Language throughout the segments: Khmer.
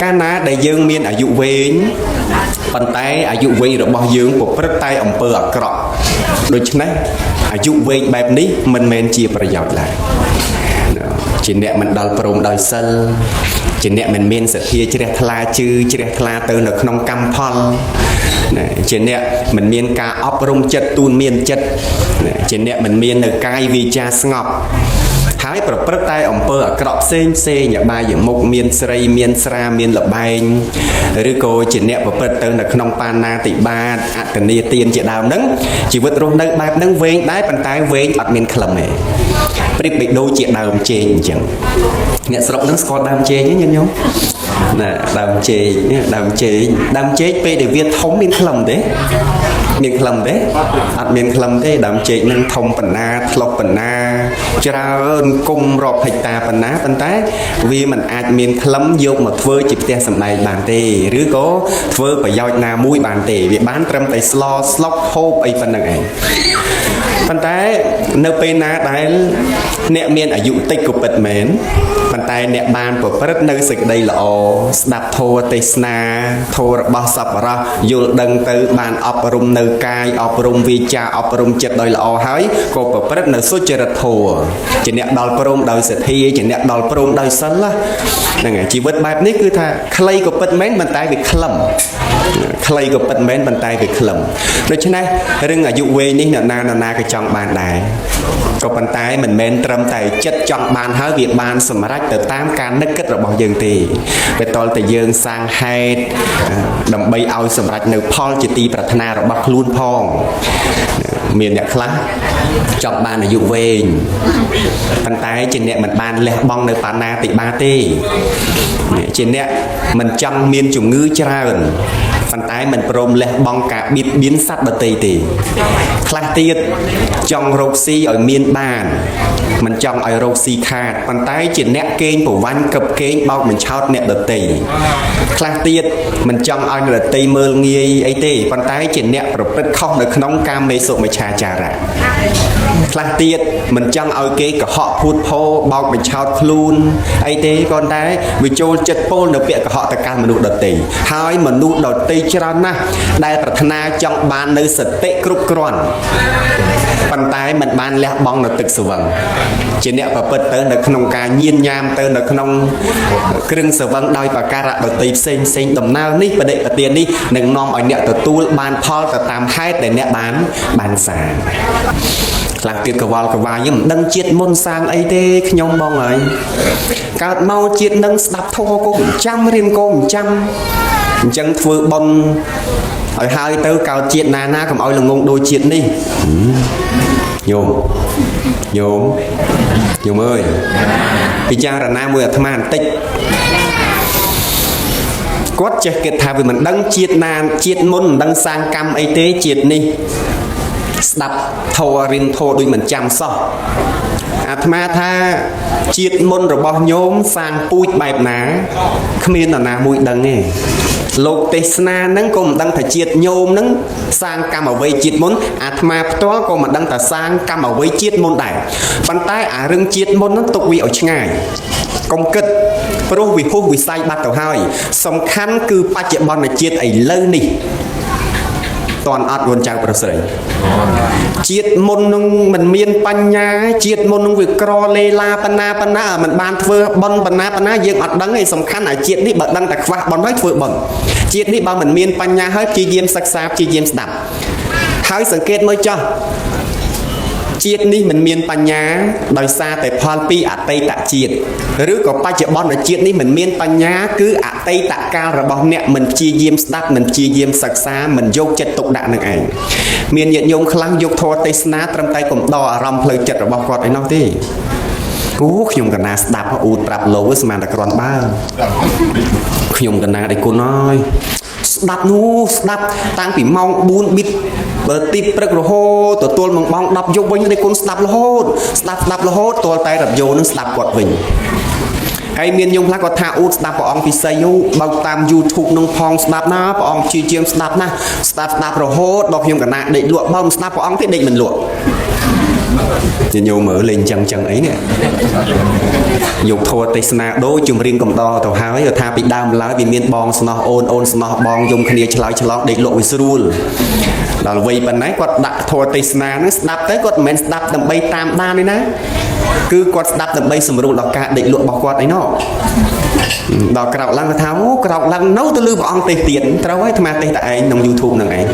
កាលណាដែលយើងមានអាយុវែងប៉ុន្តែអាយុវែងរបស់យើងប្រព្រឹត្តតែអំពើអាក្រក់ដូច្នេះអាយុវែងបែបនេះមិនមែនជាប្រយោជន៍ឡើយជាអ្នកមិនដល់ព្រមដោយសិលជាអ្នកមិនមានសទ្ធាជ្រះថ្លាជឿជ្រះថ្លាទៅនៅក្នុងកម្មផលជាអ្នកមិនមានការអប់រំចិត្តទូនមានចិត្តជាអ្នកមិនមាននៅកាយវាចាស្ងប់ហើយប្រព្រឹត្តតែអំពើអាក្រក់ផ្សេងអបាយមុខមានស្រីមានស្រាមានលបែងឬក៏ជាអ្នកប្រព្រឹត្តទៅនៅក្នុងបាណាតិបាតអត្តនីទានជាដើមហ្នឹងជីវិតរស់នៅបែបហ្នឹងវែងដែរប៉ុន្តែវែងអត់មានខ្លឹមទេប្រៀបបីដូចជាដើមចេកអញ្ចឹងអ្នកស្រុកហ្នឹងស្គាល់ដើមចេកទេញាតិញោមណាដើមចេកពេលដែលវាធំមានខ្លឹមទេមានខ្លឹមទេអត់មានខ្លឹមទេដើមចេកនឹងធំប៉ុណ្ណាធ្លុះប៉ុណ្ណាច្រើនគុំរាប់ហិកតាប៉ុណ្ណាប៉ុន្តែវាមិនអាចមានខ្លឹមយកមកធ្វើជាផ្ទះសម្បែងបានទេឬក៏ធ្វើប្រយោជន៍ណាមួយបានទេវាបានត្រឹមតែស្លុកហូបអីប៉ុណ្្នឹងឯងប៉ុន្តែនៅពេលណាដែលអ្នកមានអាយុតិចក៏ពិតមែនប៉ុន្តែអ្នកបានប្រព្រឹត្តនៅសេចក្តីល្អស្ដាប់ធម៌ទេសនាធម៌របស់សប្បុរសយល់ដឹងទៅបានអប់រំនៅកាយអប់រំវាចាអប់រំចិត្តដោយល្អហើយក៏ប្រព្រឹត្តនៅសុចរិតធម៌ជាអ្នកដល់ព្រមដោយសទ្ធាជាអ្នកដល់ព្រមដោយសិលហ្នឹងហើយជីវិតបែបនេះគឺថាខ្លីក៏ពិតមែនប៉ុន្តែវាខ្លឹមខ្លីក៏ពិតមែនប៉ុន្តែវាខ្លឹមដូច្នេះរឿងអាយុវែងនេះអ្នកណាក៏ចង់បានដែរក៏ប៉ុន្តែមិនមែនត្រឹមតែចិត្តចង់បានហើយវាបានសម្រេចទៅតាមការនឹកគិតរបស់យើងទេវាតលតែយើងសាងហេតុដើម្បីឲ្យសម្រេចនៅផលជាទីប្រាថ្នារបស់ខ្លួនផងមានអ្នកខ្លះចង់បានអាយុវែងប៉ុន្តែជាអ្នកមិនបានលះបង់នៅបាណាតិបាទេជាអ្នកមិនចង់មានជំងឺច្រើនប៉ុន្តែមិនព្រមលះបង់ការបៀតបៀនសត្វដទៃទេខ្លះទៀតចង់រកស៊ីឲ្យមានបានមិនចង់ឲ្យរកស៊ីខាតប៉ុន្តែជាអ្នកកេងប្រវ័ញ្ចកឹបកេងបោកបញ្ឆោតអ្នកដទៃខ្លះទៀតមិនចង់ឲ្យអ្នកដទៃមើលងាយអីទេប៉ុន្តែជាអ្នកប្រព្រឹត្តខុសនៅក្នុងកាមេសុមិច្ឆាចារៈខ្លះទៀតមិនចង់ឲ្យគេកុហកភូតភោបោកបញ្ឆោតខ្លួនអីទេគ្រាន់តែវាចូលចិត្តពោលនៅពាក្យកុហកទៅកាន់មនុស្សដទៃហើយមនុស្សដទៃច្រើនណាស់ដែលប្រាថ្នាចង់បាននៅសតិគ្រប់គ្រាន់ប៉ុន្តែមិនបានលះបង់នៅទឹកស្វឹងជាអ្នកប្រព្រឹត្តទៅនៅក្នុងការញៀនញ៉ាមទៅនៅក្នុងគ្រឿងស្វឹងដោយប្រការៈដទៃផ្សេងដំណើរនេះបដិបទាននេះនឹងនាំឲ្យអ្នកទទួលបានផលទៅតាមហេតុដែលអ្នកបានសាងខ្លះទៀតកវល់កវាយមិនដឹងជាតិមុនសាងអីទេខ្ញុំបងហើយកើតមកជាតិនឹងស្ដាប់ធម៌ក៏មិនចាំរៀនក៏មិនចាំអញ្ចឹងធ្វើបុណ្យឲ្យហើយទៅកើតជាតិណាកុំឲ្យល្ងងដូចជាតិនេះញោមអើយពិចារណាមួយអាត្មាបន្តិចគាត់ចេះគិតថាវាមិនដឹងជាតិណាជាតិមុនមិនដឹងសាងកម្មអីទេជាតិនេះស្ដាប់ធម៌រៀនធម៌ដូចមិនចាំសោះអាត្មាថាជាតិមុនរបស់ញោមសាងពូជបែបណាគ្មាននរណាមួយដឹងទេលោកទេសនាហ្នឹងក៏មិនដឹងថាជាតិញោមហ្នឹងសាងកម្មអ្វីជាតិមុនអាត្មាផ្ទាល់ក៏មិនដឹងថាសាងកម្មអ្វីជាតិមុនដែរប៉ុន្តែអារឿងជាតិមុនហ្នឹងទុកវាឲ្យឆ្ងាយកុំគិតព្រោះវិហុសវិស័យបាត់ទៅហើយសំខាន់គឺបច្ចុប្បន្នជាតិឥឡូវនេះតន់អត់កូនចៅប្រុសស្រីជាតិមុននឹងមិនមានបញ្ញាជាតិមុននឹងវាក្រលេឡាបណ្ណាមិនបានធ្វើបន់បណ្ណាយើងអត់ដឹងទេសំខាន់អាជាតិនេះបើដឹងតែខ្វះបន់ហើយធ្វើបន់ជាតិនេះបើមិនមានបញ្ញាហើយព្យាយាមសិក្សាព្យាយាមស្ដាប់ហើយសង្កេតមើលចោះជាតិនេះមិនមានបញ្ញាដោយសារតែផលពីអតីតជាតិឬក៏បច្ចុប្បន្នជាតិនេះមិនមានបញ្ញាគឺអតីតកាលរបស់អ្នកមិនព្យាយាមស្ដាប់មិនព្យាយាមសិក្សាមិនយកចិត្តទុកដាក់នឹងឯងមានញាតិញោមខ្លាំងយកធម៌ទេសនាត្រឹមតែកំដរអារម្មណ៍ផ្លូវចិត្តរបស់គាត់ឯនោះទេខ្ញុំកណាស្ដាប់អ៊ូតប្រាប់លោកស្មានតែគ្រាន់បើខ្ញុំកណាដៃគុណអើយស្ដាប់តាំងពីម៉ោង4ប៊ីតបើទីព្រឹករហូតទទួលមកម៉ោង10យប់វិញដៃគុណស្ដាប់រហូតស្ដាប់រហូតទាល់តែរ៉ាឌីយ៉ូនឹងស្ដាប់គាត់វិញហើយមានញោមខ្លះគាត់ថាអ៊ូតស្ដាប់ព្រះអង្គពិសេសបើតាម YouTube នឹងផងស្ដាប់ណាព្រះអង្គជាស្ដាប់ណាស្ដាប់រហូតដល់ខ្ញុំកណាដេកលក់បើមិនស្ដាប់ព្រះអង្គទេដេកមិនលក់ ញាតិញោមមើលលេងចឹងអីនេះយកធัวទេសនាដូចជំរៀងកំដរទៅហើយថាពីដើមឡើយវាមានបងស្នោះអូនស្នោះបងយំគ្នាឆ្លើយឆ្លងដេកលក់វាស្រួលដល់វ័យប៉ុណ្ណេះគាត់ដាក់ធัวទេសនាហ្នឹងស្ដាប់ទៅគាត់មិនមែនស្ដាប់ដើម្បីតាមដានទេណាគឺគាត់ស្ដាប់ដើម្បីសម្រួលដល់ការដេកលក់របស់គាត់អីណោះដល់ក្រោកឡើងគាត់ថាអូក្រោកឡើងនៅទៅលើព្រះអង្គទេសទៀតត្រូវហើយអាត្មាទេសតែឯងក្នុង YouTube ហ្នឹងឯង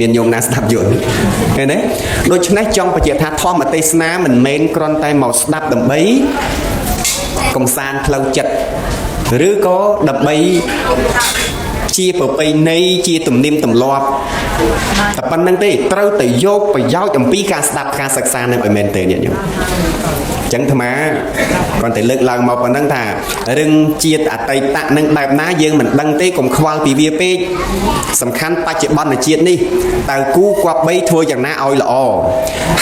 មានញោមណាស្ដាប់យល់ឃើញទេដូច្នេះចង់បញ្ជាក់ថាធម្មទេសនាមិនមែនគ្រាន់តែមកស្ដាប់ដើម្បីកំសាន្តផ្លូវចិត្តឬក៏ដើម្បីជាប្រពៃណីជាទំនៀមទម្លាប់តែប៉ុណ្្នឹងទេត្រូវតែយកប្រយោជន៍អំពីការស្ដាប់ការសិក្សានឹងឲ្យមែនទេញាតិញោមអញ្ចឹងអាត្មាគាត់តែលើកឡើងមកប៉ុណ្ណឹងថារឿងជាតិអតីតនឹងបែបណាយើងមិនដឹងទេកុំខ្វល់ពីវាពេកសំខាន់បច្ចុប្បន្នជាតិនេះតើគូគប្បីធ្វើយ៉ាងណាឲ្យល្អ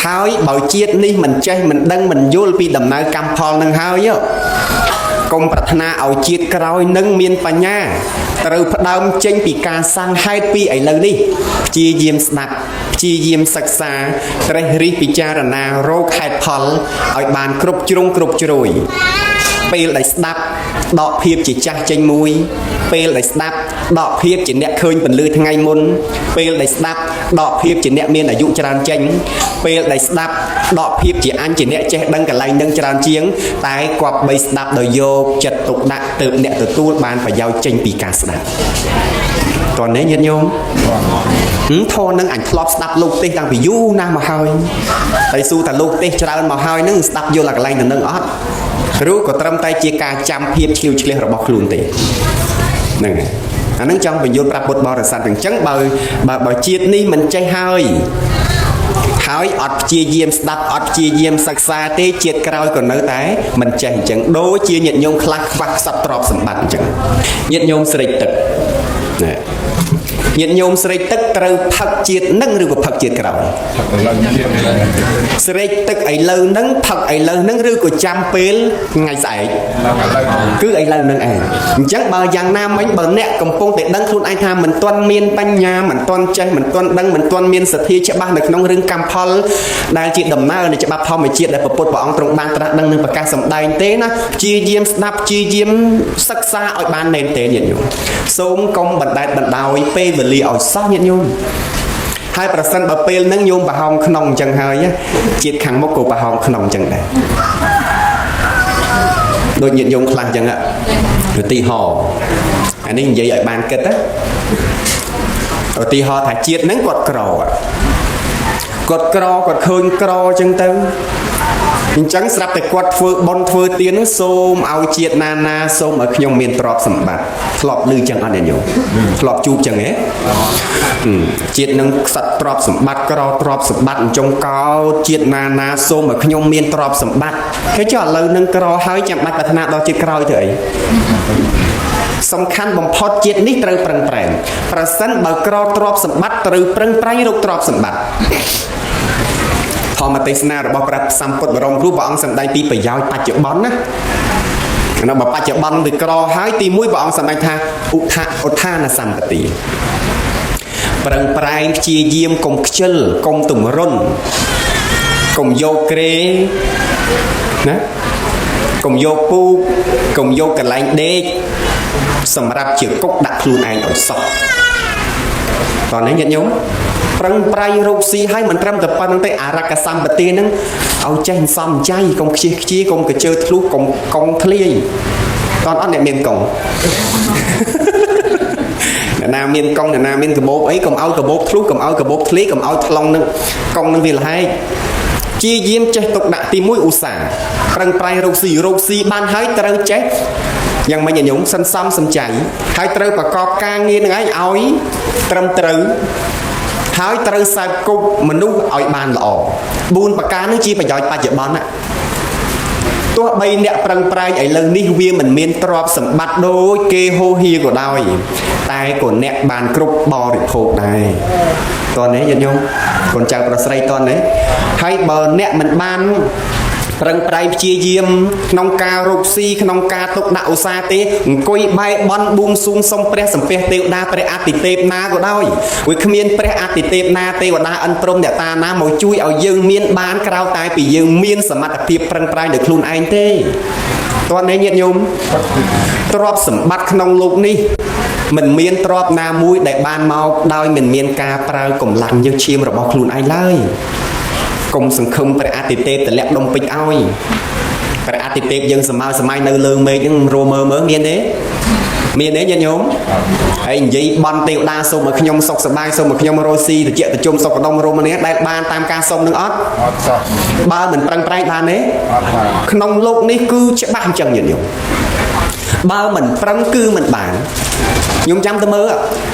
ហើយបើជាតិនេះមិនចេះមិនដឹងមិនយល់ពីដំណើរកម្មផលនឹងហើយកុំប្រាថ្នាឲ្យជាតិក្រោយនឹងមានបញ្ញាត្រូវផ្ដើមចេញពីការសាងហេតុពីឥឡូវនេះព្យាយាមស្ដាប់ព្យាយាមសិក្សាត្រិះរិះពិចារណារកហេតុផលឲ្យបានគ្រប់ជ្រុងគ្រប់ជ្រោយពេលដែលស្ដាប់ដកភាពជាចាស់ចេញមួយពេលដែលស្ដាប់ដកភាពជាអ្នកឃើញពន្លឺថ្ងៃមុនពេលដែលស្ដាប់ដកភាពជាអ្នកមានអាយុច្រើនចេញពេលដែលស្ដាប់ដកភាពជាអញជាអ្នកចេះដឹងកន្លែងនឹងច្រើនជាងតែគប្បីស្ដាប់ដោយយកចិត្តទុកដាក់ទើបអ្នកទទួលបានប្រយោជន៍ចេញពីការស្ដាប់តើនេះញាតិញោមធរនឹងអញធ្លាប់ស្ដាប់លោកទេសតាំងពីយូរណាស់មកហើយតែសួរថាលោកទេសច្រើនមកហើយនឹងស្ដាប់យល់អាកន្លែងទៅនឹងអត់ឬក៏ត្រឹមតែជាការចាំភាពឈ្លាវឆ្លៀសរបស់ខ្លួនទេហ្នឹងហើយអានឹងចង់បញ្យល់ប្រាប់ពុទ្ធបរិស័ទអញ្ចឹងបើជាតិនេះមិនចេះហើយអត់ព្យាយាមស្ដាប់អត់ព្យាយាមសិក្សាទេជាតិក្រោយក៏នៅតែមិនចេះអញ្ចឹងដូចជាញាតិញោមខ្លះខ្វះខ្សត់ទ្រព្យសម្បត្តិអញ្ចឹងញាតិញោមស្រេកទឹកណែញាតិញោមស្រេកទឹកត្រូវផឹកជាតិនឹងឬក៏ផឹកជាតិក្រោយស្រេកទឹកឥឡូវនឹងផឹកឥឡូវនឹងឬក៏ចាំពេលថ្ងៃស្អែកគឺឥឡូវនឹងឯងអញ្ចឹងបើយ៉ាងណាមិញបើអ្នកកំពុងតែដឹងខ្លួនឯងថាមិនទាន់មានបញ្ញាមិនទាន់ចេះមិនទាន់ដឹងមិនទាន់មានសទ្ធាច្បាស់នៅក្នុងរឿងកម្មផលដែលជាដំណើរនៃច្បាប់ធម្មជាតិដែលពុទ្ធព្រះអង្គទ្រង់បានត្រាស់ដឹងនិងប្រកាសសម្ដែងទេណាព្យាយាមស្ដាប់ព្យាយាមសិក្សាឲ្យបានមែនទេញាតិញោមសូមកុំបណ្ដែតបណ្ដោយពេលវេលាឲ្យសោះញាតិញោមហើយប្រសិនបើពេលហ្នឹងញោមប្រហោងក្នុងអញ្ចឹងហើយជាតិខាងមុខក៏ប្រហោងក្នុងអញ្ចឹងដែរដូចញាតិញោមខ្លះអញ្ចឹងឧទាហរណ៍អានេះនិយាយឲ្យបានគិតឧទាហរណ៍ថាជាតិហ្នឹងគាត់ក្រគាត់ឃើញក្រអញ្ចឹងទៅអញ្ចឹងស្រាប់តែគាត់ធ្វើបន់ធ្វើទាននោះសូមឲ្យជាតិណាសូមឲ្យខ្ញុំមានទ្រព្យសម្បត្តិធ្លាប់ឮចឹងអត់ទេញោមធ្លាប់ជួបចឹងហ៎ជាតិនឹងខ្សត់ទ្រព្យសម្បត្តិក្រទ្រព្យសម្បត្តិអញ្ចឹងកោជាតិណាសូមឲ្យខ្ញុំមានទ្រព្យសម្បត្តិគេចុះឥឡូវនឹងក្រហើយចាំបាច់ប្រាថ្នាដល់ជាតិក្រោយទៅអីសំខាន់បំផុតជាតិនេះត្រូវប្រឹងប្រែងប្រសិនបើក្រទ្រព្យសម្បត្តិត្រូវប្រឹងប្រែងរកទ្រព្យសម្បត្តិធម្មទេសនារបស់ព្រះសម្ពុទ្ធបរមគ្រូព្រះអង្គសម្ដែងពីប្រយោជន៍បច្ចុប្បន្នណានៅបើបច្ចុប្បន្នវាក្រហើយទី1ព្រះអង្គសម្ដែងថាឧទ្ធានសម្បត្តិប្រឹងប្រែងព្យាយាមកុំខ្ជិលកុំទម្រុនកុំយកក្រេណាកុំយកពូកកុំយកកន្លែងដេកសម្រាប់ជាគុកដាក់ខ្លួនឯងឲ្យសោះតោះនេះញាតិញោមប្រឹងប្រែងរកស៊ីឲ្យមិនត្រឹមតែប៉ុណ្្នឹងទេអរកសម្បត្តិហ្នឹងឲ្យចេះសំចៃកុំខ្ជិះខ្ជាកុំកជើធ្លុះកុំកងធ្លាយតោះអត់អ្នកមានកងអ្នកណាមានកងអ្នកណាមានកបោបអីកុំឲ្យកបោបធ្លុះកុំឲ្យកបោបធ្លាយកុំឲ្យថ្លង់នឹងកងនឹងវាលហែកជាយាមចេះទុកដាក់ទី1ឧស្សាហ៍ប្រឹងប្រែងរកស៊ីបានហើយត្រូវចេះយ៉ាងម៉េចញោមសន្សំសំចៃហើយត្រូវប្រកបការងារនឹងឯងឲ្យត្រឹមត្រូវហើយត្រូវសើបគប់មនុស្សឲ្យបានល្អ4ប្រការនេះជាប្រយោជន៍បច្ចុប្បន្នទោះបីអ្នកប្រឹងប្រែងឥឡូវនេះវាមិនមានទ្រព្យសម្បត្តិដូចគេហូហៀក៏ដោយតែក៏អ្នកបានគ្រប់បរិភោគដែរតើនេះញាតិញោមកូនចៅប្រុសស្រីតើនេះហើយបើអ្នកមិនបាន ប្រឹងប្រែងព្យាយាមក្នុងការរកស៊ីក្នុងការទុកដាក់ឧស្សាហ៍ទេអង្គុយបែបន់បួងសួងសុំព្រះសំពះទេវតាព្រះអតិទេពណាក៏ដោយវាគ្មានព្រះអតិទេពណាទេវតាអិនព្រំអ្នកតាណាមកជួយឲ្យយើងមានបានក្រៅតែពីយើងមានសមត្ថភាពប្រឹងប្រែងដោយខ្លួនឯងទេតើអ្នកញាតិញោមទ្រព្យសម្បត្តិក្នុងលោកនេះមិនមានទ្រព្យណាមួយដែលបានមកដោយមិនមានការប្រើកម្លាំងយកឈាមរបស់ខ្លួនឯងឡើយកុំសង្ឃឹមព្រះអតិទេពទម្លាក់ដុំពេជ្រឲ្យព្រះអតិទេពយើងសម័យនៅលើមេឃហ្នឹងរមើមានទេមានទេញាតិញោមហើយនិយាយបន់ទេវតាសូមឲ្យខ្ញុំសុខសប្បាយសូមឲ្យខ្ញុំរស់ស៊ីតិចតិជុំសុខដុមរមនាដែលបានតាមការសុំនឹងអត់សោះបើមិនប្រឹងប្រែងបានទេក្នុងលោកនេះគឺច្បាស់អញ្ចឹងញាតិញោមបើមិនប្រឹងគឺមិនបានខ្ញុំចាំទៅមើល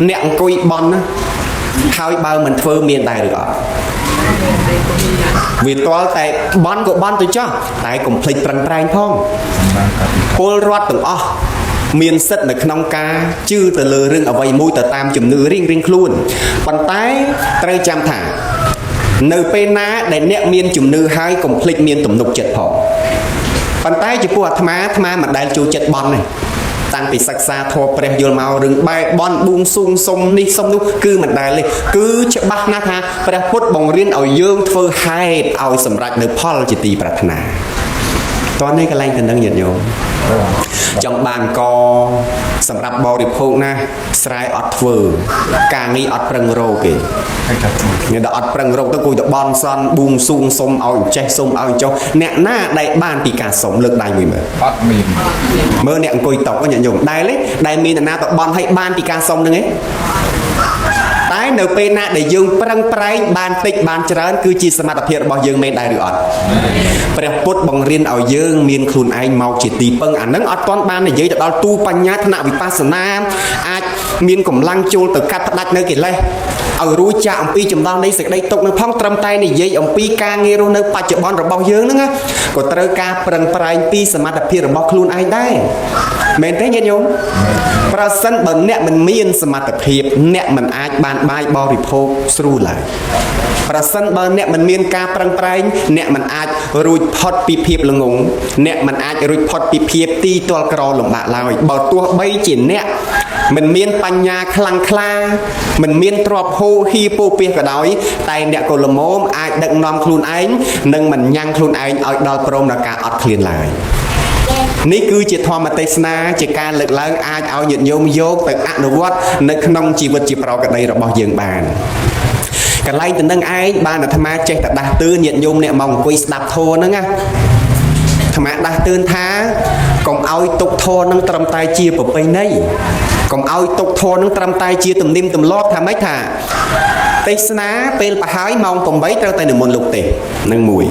អ្នកអង្គុយបន់ណាហើយបើមិនធ្វើមានដែរឬអត់វាទាល់តែបន់ក៏បន់ទៅចោះតែកុំភ្លេចប្រឹងប្រែងផងពលរដ្ឋទាំងអស់មានសិទ្ធិនៅក្នុងការជឿទៅលើរឿងអ្វីមួយទៅតាមជំនឿរៀងខ្លួនប៉ុន្តែត្រូវចាំថានៅពេលណាដែលអ្នកមានជំនឿហើយកុំភ្លេចមានទំនុកចិត្តផងប៉ុន្តែចំពោះអាត្មាមិនដែលចូលចិត្តបន់ទេតាំងពីសិក្សាធម៌ព្រះយល់មករឿងបែបន់បួងសួងសុំនេះសុំនោះគឺមិនដែលទេគឺច្បាស់ណាស់ថាព្រះពុទ្ធបង្រៀនឲ្យយើងធ្វើហេតុឲ្យសម្រេចនៅផលជាទីប្រាថ្នាតើនេះកន្លែងទៅនឹងញាតិញោមចង់បានកសម្រាប់បរិភោគណាស្រែអត់ធ្វើការងារអត់ប្រឹងរកទេអ្នកដែលអត់ប្រឹងរកទៅគួយទៅបន់សន់បួងសួងសុំឲ្យចេះសុំឲ្យចុះអ្នកណាដែលបានពីការសុំលើកដៃមួយមើលអត់មានមើលអ្នកអង្គុយតក់ញាតិញោមដែលមានអ្នកណាទៅបន់ឲ្យបានពីការសុំហ្នឹងឯងតែនៅពេលណាដែលយើងប្រឹងប្រែងបានតិចបានច្រើនគឺជាសមត្ថភាពរបស់យើងមែនដែរឬអត់ព្រះពុទ្ធបង្រៀនឲ្យយើងមានខ្លួនឯងមកជាទីពឹងអានឹងអត់ទាន់បាននិយាយទៅដល់ទូបញ្ញាថ្នាក់វិបស្សនាអាចមានកម្លាំងចូលទៅកាត់ផ្ដាច់នៅកិលេសឲ្យរួចចាកអំពីចំណងនៃសេចក្តីទុក្ខនឹងផងត្រឹមតែនិយាយអំពីការងាររស់នៅបច្ចុប្បន្នរបស់យើងហ្នឹងក៏ត្រូវការប្រឹងប្រែងពីសមត្ថភាពរបស់ខ្លួនឯងដែរមែនទេញាតិញោមប្រសិនបើអ្នកមិនមានសមត្ថភាពអ្នកមិនអាចបានបាយបរិភោគស្រួលឡើយប្រសិនបើអ្នកមិនមានការប្រឹងប្រែងអ្នកមិនអាចរួចផុតពីភាពល្ងងអ្នកមិនអាចរួចផុតពីភាពទីទាល់ក្រលំបាកឡើយបើទោះបីជាអ្នកមិនមានបញ្ញាខ្លាំងក្លាមិនមានទ្រព្យហូរហៀពោពាសក៏ដោយតែអ្នកក៏ល្មមអាចដឹកនាំខ្លួនឯងនិងមិនញ៉ាំងខ្លួនឯងឲ្យដល់ព្រមដល់ការអត់ឃ្លានឡើយនេះគឺជាធម្មទេសនាជាការលើកឡើងអាចឲ្យញាតិញោមយកទៅអនុវត្តនៅក្នុងជីវិតជាប្រកបរបស់យើងបានកន្លែងទៅនឹងឯងបានអាត្មាចេះតែដាស់តឿនញាតិញោមអ្នកមកអង្គុយស្ដាប់ធម៌ហ្នឹងណាអាត្មាដាស់តឿនថាកុំឲ្យទុកធម៌ហ្នឹងត្រឹមតែជាប្រពៃណីកុំឲ្យទុកធម៌ហ្នឹងត្រឹមតែជាទំនៀមទម្លាប់ថាម៉េចថាទេសនាពេលប្រហើយម៉ោង8ត្រូវតែនិមន្តលោកទេនឹងមួយ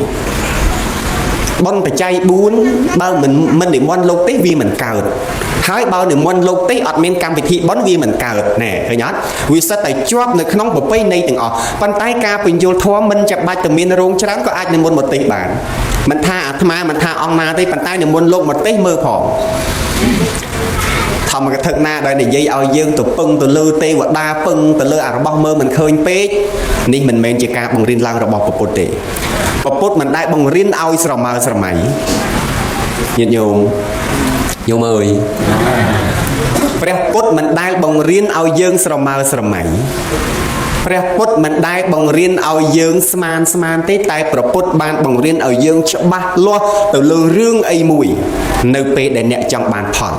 បុណ្យបច្ច័យ4បើមិននិមន្តលោកទេវាមិនកើតហើយបើនិមន្តលោកទេអត់មានកម្មវិធីបុណ្យវាមិនកើតណែឃើញអត់វាសិតតែជាប់នៅក្នុងប្រពៃណីទាំងអស់ប៉ុន្តែការពន្យល់ធម៌មិនចាំបាច់តែមានរោងច្រើនក៏អាចនិមន្តមកទេបានមិនថាអាត្មាមិនថាអង្គណាទេប៉ុន្តែនិមន្តលោកមកទេមើលផងធម្មកថាណាដែលនិយាយឲ្យយើងទៅពឹងទៅលើទេវតាពឹងទៅលើអារបស់មើលមិនឃើញពេកនេះមិនមែនជាការបង្រៀនឡើងរបស់ពុទ្ធទេពុទ្ធមិនដែលបង្រៀនឲ្យស្រមើស្រមៃញាតិញោមអើយព្រះពុទ្ធមិនដែលបង្រៀនឲ្យយើងស្រមើស្រមៃព្រះពុទ្ធមិនដែលបង្រៀនឲ្យយើងស្មានទេតែព្រះពុទ្ធបានបង្រៀនឲ្យយើងច្បាស់លាស់ទៅលើរឿងអីមួយនៅពេលដែលអ្នកចង់បានផល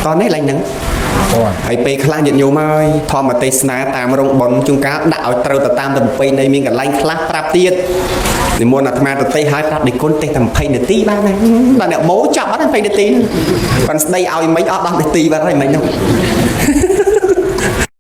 តោះនេះឡើងហ្នឹងហើយពេលខ្លះញាតិញោមហើយធម្មទេសនាតាមរោងបុណ្យជួនកាលដាក់ឲ្យត្រូវទៅតាមប្រពៃណីមានកន្លែងខ្លះប្រាប់ទៀតនិមន្តអាត្មាទៅទេសហើយប្រាប់ដេគុណទេសតែ20នាទីបានហើយបាទអ្នកម៉ូចាប់អត់20នាទីប៉ុន្តែស្ដីឲ្យមិនអត់10នាទីបាទហើយមិនហ្នឹង